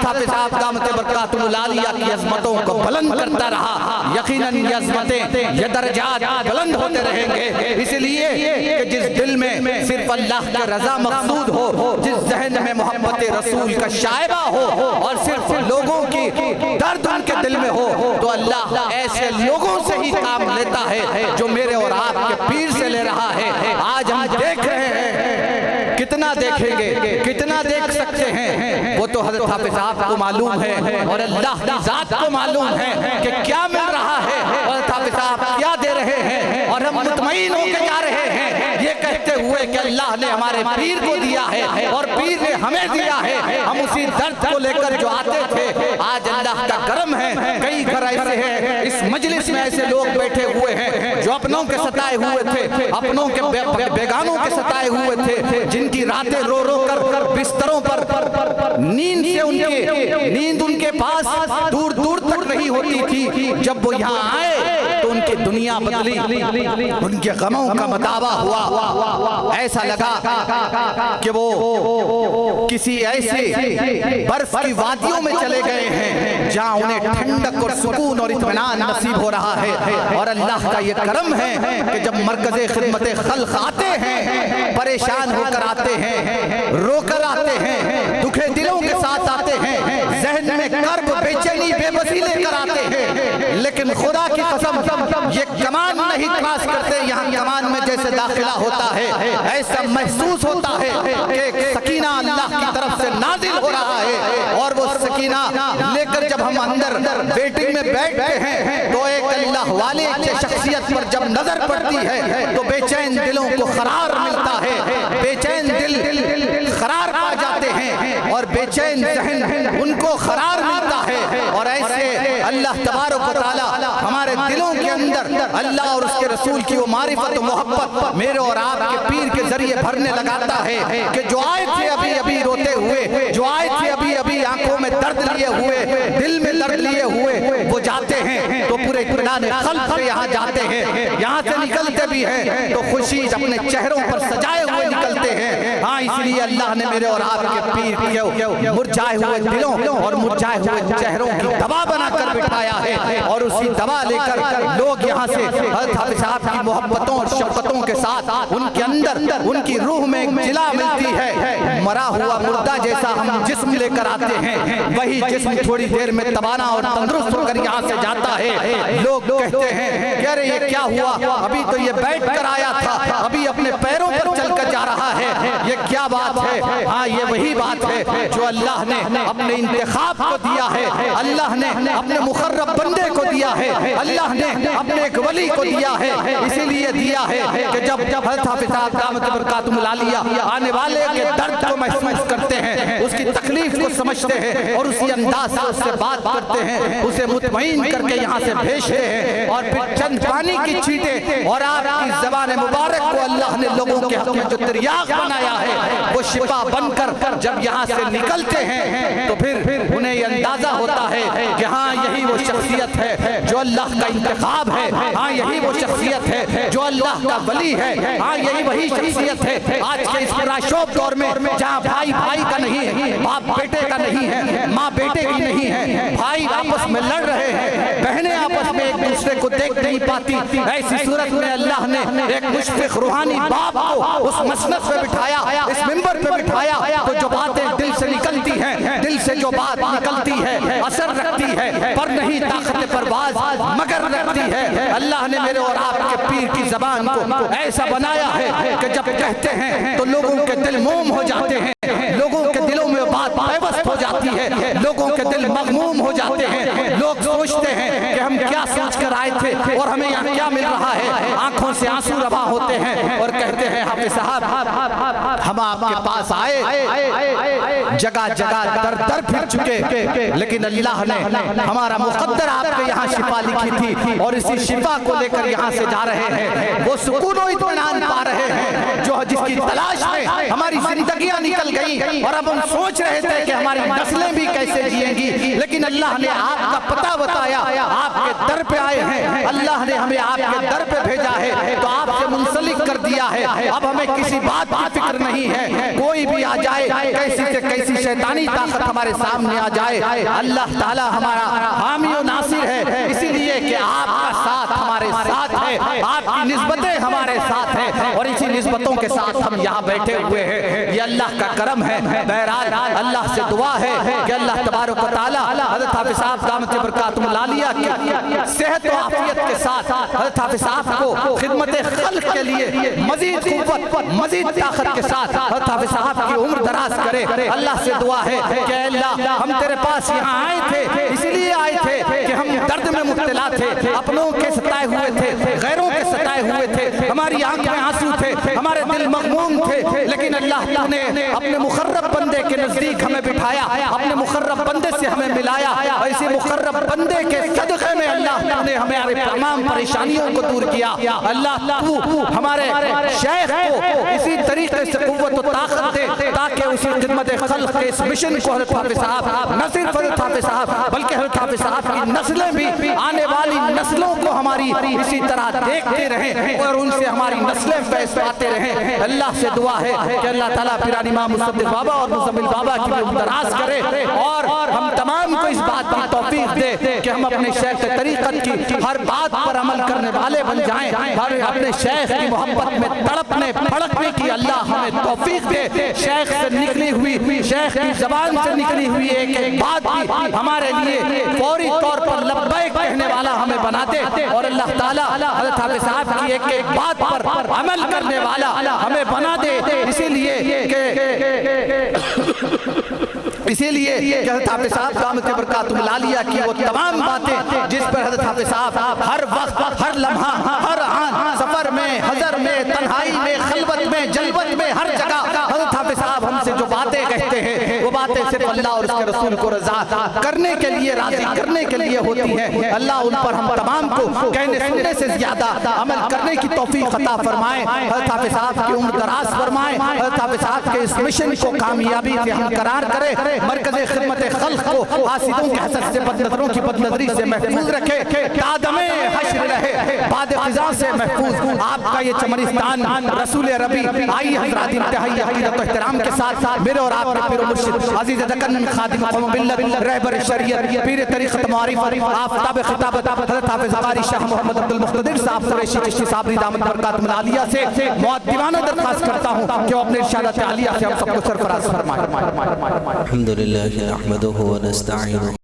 حضرت حافظ صاحب دامت برکاتہ العالیہ کی عظمتوں کو بلند کرتا رہا، یقیناً یہ عظمتیں، یہ درجات بلند ہوتے رہیں گے، اس لیے کہ جس دل میں صرف اللہ کی رضا مقصود ہو، جس ذہن میں محبت رسول کا شائبہ ہو، اور صرف لوگوں کی درد ان کے دل میں ہو، تو اللہ ایسے لوگوں سے ہی کام لیتا ہے جو میرے اور آپ کے پیر سے لے رہا ہے۔ آج ہم دیکھ رہے ہیں، کتنا دیکھیں گے، کتنا دیکھ سکتے ہیں، وہ تو حضرت حافظ صاحب کو معلوم ہے اور اللہ کی ذات کو معلوم ہے کہ کیا مل رہا ہے، حضرت حافظ صاحب کیا دے رہے ہیں، اور ہم مطمئن ہو کے جا رہے ہیں یہ کہتے ہوئے کہ اللہ نے ہمارے پیر کو دیا ہے اور پیر نے ہمیں دیا ہے۔ ہم اسی درد کو لے کر جو آتے تھے، آج اللہ کا کرم ہے، کئی گھر ایسے ہیں، اس مجلس میں ایسے لوگ بیٹھے ہوئے ہیں جو اپنوں کے ستائے ہوئے تھے، اپنوں کے بیگانوں کے ستائے ہوئے تھے، جن کی راتیں رو رو کر بستروں پر نیند ان کے پاس دور دور تک نہیں ہوتی تھی، جب وہ یہاں آئے تو ان کی دنیا بدلی، ان کے غموں کا مداوا ہوا، ایسا لگا کہ وہ کسی ایسے برف کی وادیوں میں چلے گئے ہیں جہاں انہیں ٹھنڈک اور سکون اور اطمینان نصیب ہو رہا ہے۔ اور اللہ کا یہ کرم ہے کہ جب مرکز خدمت خلق آتے ہیں، پریشان ہو کر آتے ہیں، رو کر آتے ہیں، دکھے دلوں کے ساتھ آتے ہیں، ذہن میں کرب، بے چینی، بے بسی لے کر آتے ہیں، لیکن خدا کی قسم یہ کمان نہیں کراس کرتے، یہاں کمان میں جیسے داخلہ ہوتا ہے ایسا محسوس ہوتا ہے کہ ایک سکینہ اللہ کی طرف سے نازل ہو رہا ہے، اور وہ سکینہ لے کر جب ہم اندر ویٹنگ میں بیٹھتے ہیں تو ایک اللہ والے کی شخصیت پر جب نظر پڑتی ہے تو بے چین دلوں کو قرار ملتا ہے، بے چین دل قرار پا جاتے ہیں اور بے چین ذہن ان کو قرار ملتا ہے، اور ایسے اللہ تبارک و تعالی ہمارے دلوں کے اندر اللہ اور اس کے رسول کی وہ معرفت و محبت میرے اور آپ کے پیر کے ذریعے بھرنے لگاتا ہے کہ جو آئے تھے ابھی ابھی روتے ہوئے، جو آئے تھے ابھی ابھی آنکھوں میں درد لیے ہوئے، دل میں درد لیے ہوئے، وہ جاتے ہیں تو پورے اطمینان قلب سے یہاں جاتے ہیں، یہاں سے نکلتے بھی ہیں تو خوشی اپنے چہروں پر سجائے ہوئے نکلتے ہیں۔ ہاں اس لیے اللہ نے میرے اور آپ کے پیر کے مرجھائے ہوئے دلوں اور مرجھائے ہوئے چہروں کی دوا بنا کر بٹھایا ہے، اور اسی دوا لے کر لوگ یہاں سے حضرت حافظ صاحب کی محبتوں اور شفقتوں کے ساتھ ان کے اندر ان کی روح میں ایک جلا ملتی ہے، مرا ہوا مردہ جیسا ہم جسم لے کر آتے ہیں، وہی جسم تھوڑی دیر میں توانا اور تندرست ہو کر یہاں سے جاتا ہے۔ لوگ کہتے ہیں کہ ارے یہ کیا ہوا، ابھی تو یہ بیٹھ کر آیا تھا، ابھی اپنے پیروں پر چل کر جا رہا ہے، یہ کیا بات ہے؟ ہاں یہ وہی بات ہے جو اللہ نے اپنے انتخاب کو دیا ہے، اللہ نے اپنے مقرب بندے کو دیا ہے، اللہ نے اپنے ایک ولی کو دیا ہے، اسی لیے دیا ہے کہ جب حضرت حافظ صاحب دامت برکاتہ العالیہ آنے والے کے درد کو محسوس کرتے ہیں، اس کی تکلیف کو سمجھتے ہیں اور اسی انداز سے اس سے بات کرتے ہیں، اسے مطمئن کر کے یہاں سے بھیجتے ہیں، اور پھر چند پانی کی چھینٹیں اور آپ کی زبان مبارک کو اللہ نے لوگوں کے حق میں جو تریاق بنایا ہے وہ شفا بن کر جب یہاں سے نکلتے ہیں تو پھر انہیں یہ اندازہ ہوتا ہے کہ ہاں یہی وہ شخصیت ہے جو اللہ کا انتخاب ہے، ہاں یہی وہ شخصیت ہے جو اللہ کا ولی ہے، ہاں یہی وہی شخصیت ہے آج کے اس پراشوب دور میں جہاں بھائی بھائی کا نہیں ہے، باپ بیٹے کا نہیں ہے، ماں بیٹے کی نہیں ہے، بھائی آپس میں لڑ رہے ہیں، بہنیں آپس میں ایک دوسرے کو دیکھ نہیں پاتی، ایسی صورت میں اللہ نے ایک مشفق روحانی باپ کو اس مسند پہ بٹھایا، اس منبر پہ بٹھایا، تو جو باتیں دل سے نکلتی ہیں، دل سے جو بات نکلتی ہے اثر رکھتی ہے، پر نہیں طاقت پرواز مگر رکھتی ہے۔ اللہ نے میرے اور آپ کے پیر کی زبان کو ایسا بنایا ہے کہ جب کہتے ہیں تو لوگوں کے دل موم ہو جاتے ہیں، لوگوں کے دلوں میں بات پیوست ہو جاتی ہے، لوگوں کے دل مغموم ہو جاتے ہیں، لوگ سوچتے ہیں کہ ہم کیا سوچ کر آئے تھے اور ہمیں یہاں کیا مل رہا ہے، آنکھوں سے آنسو روا ہوتے ہیں اور کہتے ہیں حافظ صاحب ہم آپ کے پاس آئے، جگہ جگہ در در پھر چکے، لیکن اللہ نے ہمارا مقدر آپ کے یہاں شفا لکھی تھی اور اسی شفا کو لے کر یہاں سے جا رہے ہیں، وہ سکون و اطمینان پا رہے ہیں جو جس کی تلاش میں ہماری زندگیاں نکل گئی اور اب ہم سوچ رہے تھے کہ ہماری نسلیں بھی کیسے جئیں گی، لیکن اللہ نے آپ کا پتہ بتایا، آپ کے در پہ آئے ہیں، اللہ نے ہمیں آپ کے در پہ بھیجا ہے تو آپ سے منسلک کر دیا ہے، اب ہمیں کسی بات کی فکر نہیں ہے، کوئی بھی آ جائے، کیسی سے کیسی شیطانی طاقت ہمارے سامنے آ جائے، اللہ تعالی ہمارا حامی و ناصر ہے، اسی لیے کہ آپ کا ساتھ ہمارے ساتھ ہے، آپ کی نسبتیں ہمارے ساتھ ہیں، اور اسی نسبتوں کے ساتھ ہم یہاں بیٹھے ہوئے ہیں، یہ اللہ کا کرم ہے۔ بہرحال اللہ سے دعا ہے کہ اللہ تبارک و تعالی حضرت حافظ صاحب دامت برکاتہ العالیہ کی صحت و عافیت کے ساتھ حضرت حافظ صاحب کو خدمت خلق کے لیے مزید قوت، مزید طاقت کے ساتھ حضرت حافظ صاحب کی عمر دراز کرے۔ اللہ سے دعا ہے کہ اللہ ہم تیرے پاس یہاں آئے تھے، اس لیے آئے تھے کہ ہم درد میں مبتلا تھے، اپنوں کے ستائے ہوئے تھے، غیروں کے ستائے ہوئے تھے، ہماری آنکھ میں آنسو تھے، ہمارے دل مغموم تھے، لیکن اللہ تو نے اپنے مقرب بندے کے نزدیک ہمیں بٹھایا، اپنے مقرب بندے سے ہمیں ملایا، اور اسی مقرب بندے کے صدقے میں اللہ نے ہمیں تمام پریشانیوں کو دور کیا۔ اللہ تو ہمارے شیخ کو اسی طریقے سے قوت و طاقت دے تاکہ اسی خدمت خلق کے اس مشن کو حضرت حافظ صاحب، نہ صرف حضرت حافظ صاحب بلکہ حضرت حافظ صاحب کی نسلیں بھی، آنے والی نسلوں کو ہماری اسی طرح دیکھتے رہیں اور ان سے ہماری نسلیں فیض پاتے رہیں۔ اللہ سے دعا ہے کہ اللہ تعالیٰ پیران امام مصدق بابا اور مزمل بابا کی بھی دراز کرے، اور ہم تمام کو اس بات کی توفیق دے کہ ہم اپنے شیخ طریقت کی ہر بات پر عمل کرنے والے بن جائیں، اپنے شیخ کی محبت میں تڑپنے پھڑکنے کی اللہ ہمیں توفیق دے۔ شیخ سے نکلی ہوئی، شیخ کی زبان سے نکلی ہوئی ایک ایک بات بھی ہمارے لیے فوری طور پر لبیک کہنے والا ہمیں بنا دے، اور اللہ تعالیٰ حضرت حافظ صاحب کی ایک ایک بات پر عمل کرنے والا ہمیں بنا دے۔ اسی لیے کہ حضرت حافظ صاحب دامت برکاتہ العالیہ کی وہ تمام باتیں جس پر حضرت حافظ صاحب ہر وقت، ہر لمحہ، ہر آن، سفر میں، حضر میں، تنہائی میں، خلوت میں، جلوت میں، ہر جگہ حضرت حافظ صاحب ہم سے جو باتیں کہتے ہیں وہ باتیں صرف اللہ اور اس کے رسول کو رضا کرنے کے لیے، راضی کرنے کے لیے ہوتی ہیں۔ اللہ ان پر ہم تمام کو کہنے سننے سے زیادہ عمل کرنے کی توفیق عطا فرمائے، حضرت حافظ صاحب کی عمر دراز فرمائے، حضرت حافظ صاحب کے اس مشن کو کامیابی سے ہمکنار کرے، مرکز خدمت خلق کو حاسدوں کے حسد سے، بد نظروں کی بد نظری سے محفوظ رکھے، تادم حشر رہے، باد خزاں سے محفوظ آپ کا یہ چمنستان رسول ربی۔ آئیے حضرات انتہائی عقیدت و احترام کے ساتھ میرے اور آپ کے پیر و مرشد عزیز دکن خادم قوم ملت، رہبر شریعت، پیر طریقت معرفت، آفتاب خطابت حضرت حافظ قاری شاہ محمد عبد المقتدر صاحب قریشی چشتی صابری دامت برکاتہ العالیہ سے مؤدبانہ درخواست کرتا ہوں کہ وہ اپنے ارشادات عالیہ سے ہم سب کو سرفراز فرمائے۔ الحمدللہ نحمدہ و نستعینہ